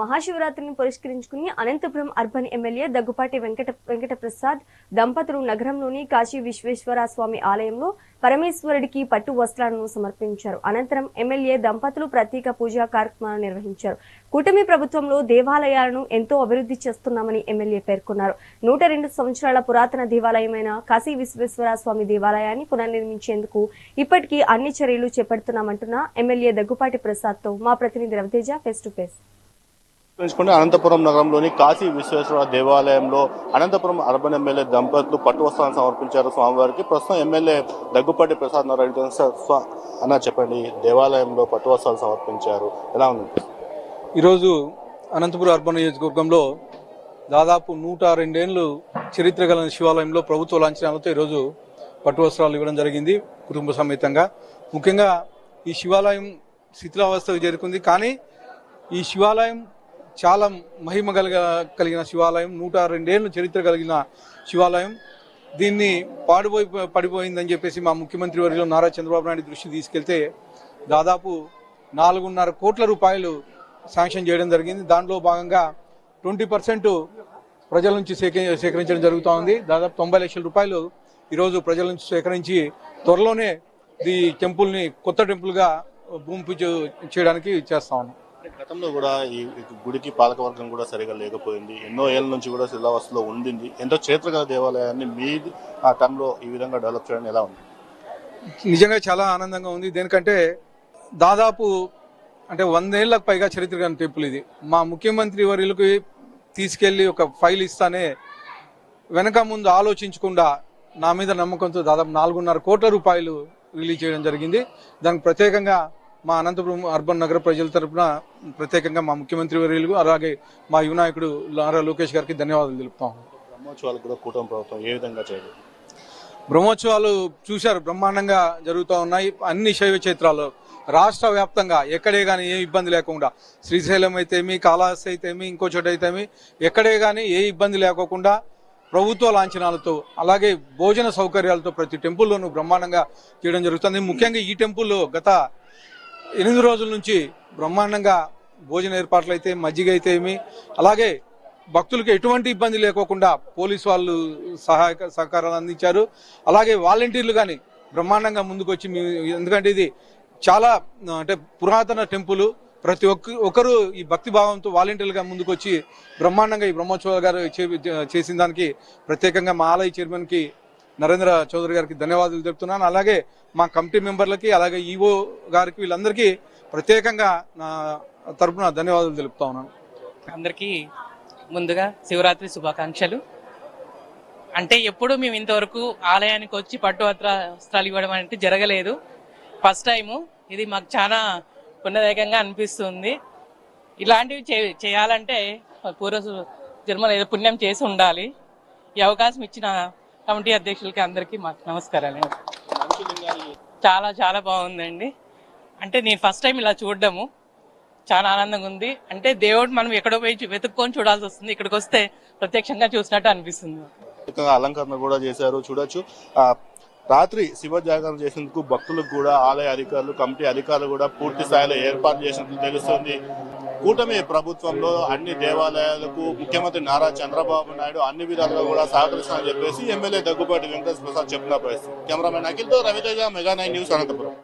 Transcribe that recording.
మహాశివరాత్రిని పురస్కరించుకుని Anantapuram urban MLA Daggubati Venkata Prasad దంపతులు నగరంలోని కాశీ విశ్వేశ్వర స్వామి ఆలయంలో పరమేశ్వరుడికి పట్టు వస్త్రాలను సమర్పించారు. అనంతరం ఎమ్మెల్యే దంపతులు ప్రత్యేక పూజా కార్యక్రమాలు నిర్వహించారు. కూటమి ప్రభుత్వంలో దేవాలయాలను ఎంతో అభివృద్ధి చేస్తున్నామని ఎమ్మెల్యే పేర్కొన్నారు. 102 సంవత్సరాల పురాతన దేవాలయమైన కాశీ విశ్వేశ్వర స్వామి దేవాలయాన్ని పునర్నిర్మించేందుకు ఇప్పటికీ అన్ని చర్యలు చేపడుతున్నామంటున్న ఎమ్మెల్యే దగ్గుపాటి ప్రసాద్ తో మా ప్రతినిధి Raviteja face to face. Anantapuram నగరంలోని కాశీ విశ్వేశ్వర దేవాలయంలో అనంతపురం అర్బన్ ఎమ్మెల్యే దంపతులు పట్టు వస్త్రాలను సమర్పించారు స్వామివారికి. ప్రస్తుతం ఎమ్మెల్యే దగ్గుపాటి ప్రసాద్ అన్న చెప్పండి, దేవాలయంలో పట్టు వస్త్రాలు సమర్పించారు, ఎలా ఉంది? ఈరోజు అనంతపురం అర్బన్ నియోజకవర్గంలో దాదాపు 102 ఏళ్లు చరిత్ర గల శివాలయంలో ప్రభుత్వ లాంఛనాలతో ఈరోజు పట్టు వస్త్రాలు ఇవ్వడం జరిగింది కుటుంబ సమేతంగా. ముఖ్యంగా ఈ శివాలయం శిథిలావస్థకు చేరుకుంది, కానీ ఈ శివాలయం చాలా మహిమ కలిగిన శివాలయం, 102 ఏళ్ళు చరిత్ర కలిగిన శివాలయం. దీన్ని పడిపోయిందని చెప్పేసి మా ముఖ్యమంత్రి వర్యులు నారా చంద్రబాబు నాయుడు దృష్టి తీసుకెళ్తే దాదాపు 4.5 కోట్ల రూపాయలు శాంక్షన్ చేయడం జరిగింది. దాంట్లో భాగంగా 20% ప్రజల నుంచి సేకరించడం జరుగుతూ ఉంది. దాదాపు 90 లక్షల రూపాయలు ఈరోజు ప్రజల నుంచి సేకరించి త్వరలోనే ఈ టెంపుల్ని కొత్త టెంపుల్గా భూమి పూజ చేయడానికి చేస్తా ఉన్నాం. గతంలో కూడా ఈ గుడికి పాలకవర్గం కూడా సరిగా లేకపోయింది, ఎన్నో ఏళ్ళ నుంచి కూడా శిలావస్థలో ఉండింది. ఎంతో చరిత్రగల దేవాలయాన్ని మీ ఆ టైంలో ఈ విధంగా డెవలప్ చేయడం ఎలా ఉంది? నిజంగా చాలా ఆనందంగా ఉంది. దేనికంటే దాదాపు 100 ఏళ్లకు పైగా చరిత్ర గల టెంపుల్ ఇది. మా ముఖ్యమంత్రి వర్యులకు తీసుకెళ్లి ఒక ఫైల్ ఇస్తానే వెనక ముందు ఆలోచించకుండా నా మీద నమ్మకంతో దాదాపు 4.5 కోట్ల రూపాయలు రిలీజ్ చేయడం జరిగింది. దానికి ప్రత్యేకంగా మా అనంతపురం అర్బన్ నగర ప్రజల తరఫున ప్రత్యేకంగా మా ముఖ్యమంత్రి వర్యులు అలాగే మా యువ నాయకుడు నారా లోకేష్ గారికి ధన్యవాదాలు తెలుపుతాం. బ్రహ్మోత్సవాలు కూడా కూటమి ప్రభుత్వం ఏ విధంగా చేయలేదు? బ్రహ్మోత్సవాలు చూశారు, బ్రహ్మాండంగా జరుగుతూ ఉన్నాయి. అన్ని శైవ క్షేత్రాల్లో రాష్ట్ర వ్యాప్తంగా ఎక్కడే కానీ ఏ ఇబ్బంది లేకుండా, శ్రీశైలం అయితేమి, కాళహస్తి అయితేమి, ఇంకో చోట అయితేమి, ఎక్కడే కానీ ఏ ఇబ్బంది లేకోకుండా ప్రభుత్వ లాంఛనాలతో అలాగే భోజన సౌకర్యాలతో ప్రతి టెంపుల్లోనూ బ్రహ్మాండంగా చేయడం జరుగుతుంది. ముఖ్యంగా ఈ టెంపుల్లో గత 8 రోజుల నుంచి బ్రహ్మాండంగా భోజన ఏర్పాట్లు అయితే, మజ్జిగ అయితే ఏమి, అలాగే భక్తులకు ఎటువంటి ఇబ్బంది లేకోకుండా పోలీసు వాళ్ళు సహకారాలు అందించారు. అలాగే వాలంటీర్లు కానీ బ్రహ్మాండంగా ముందుకొచ్చి, ఎందుకంటే ఇది చాలా పురాతన టెంపుల్, ప్రతి ఒక్కరూ ఈ భక్తి భావంతో వాలంటీర్లుగా ముందుకొచ్చి బ్రహ్మాండంగా ఈ బ్రహ్మోత్సవాలు గారు చేసిన దానికి ప్రత్యేకంగా మా ఆలయ చైర్మన్కి నరేంద్ర చౌదరి గారికి ధన్యవాదాలు తెలుపుతున్నాను. అలాగే మా కమిటీ మెంబర్లకి, అలాగే ఈవో గారికి, వీళ్ళందరికీ ప్రత్యేకంగా నా తరపున ధన్యవాదాలు తెలుపుతా ఉన్నాను. అందరికీ ముందుగా శివరాత్రి శుభాకాంక్షలు. ఎప్పుడు మేము ఇంతవరకు ఆలయానికి వచ్చి పట్టు వస్త్రాలు ఇవ్వడం అంటే జరగలేదు. First time. ఇది మాకు చాలా పుణ్యదాయకంగా అనిపిస్తుంది. ఇలాంటివి చేయాలంటే పూర్వ జన్మలో ఏదో పుణ్యం చేసి ఉండాలి. ఈ అవకాశం ఇచ్చిన కమిటీ అధ్యక్షులకి అందరికీ మాకు నమస్కారాలు. చాలా చాలా బాగుందండి. నేను ఫస్ట్ టైం ఇలా చూడడము చాలా ఆనందంగా ఉంది. దేవుడు మనం ఎక్కడో పోయి వెతుక్కొని చూడాల్సి వస్తుంది, ఇక్కడికి వస్తే ప్రత్యక్షంగా చూసినట్టు అనిపిస్తుంది. అలంకరణ కూడా చేశారు, చూడొచ్చు. రాత్రి శివ జాగరణ చేసేందుకు భక్తులకు కూడా ఆలయ అధికారులు, కమిటీ అధికారులు కూడా పూర్తి స్థాయిలో ఏర్పాటు చేసినట్లు తెలుస్తుంది. కూటమి ప్రభుత్వంలో అన్ని దేవాలయాలకు ముఖ్యమంత్రి నారా చంద్రబాబు నాయుడు అన్ని విధాలుగా కూడా సహకరిస్తానని చెప్పేసి ఎమ్మెల్యే దగ్గుపాటి వెంకట ప్రసాద్ చెప్పిన పరిస్థితి. Cameraman అఖిల్తో Raviteja, mega 9 news, Anantapuram.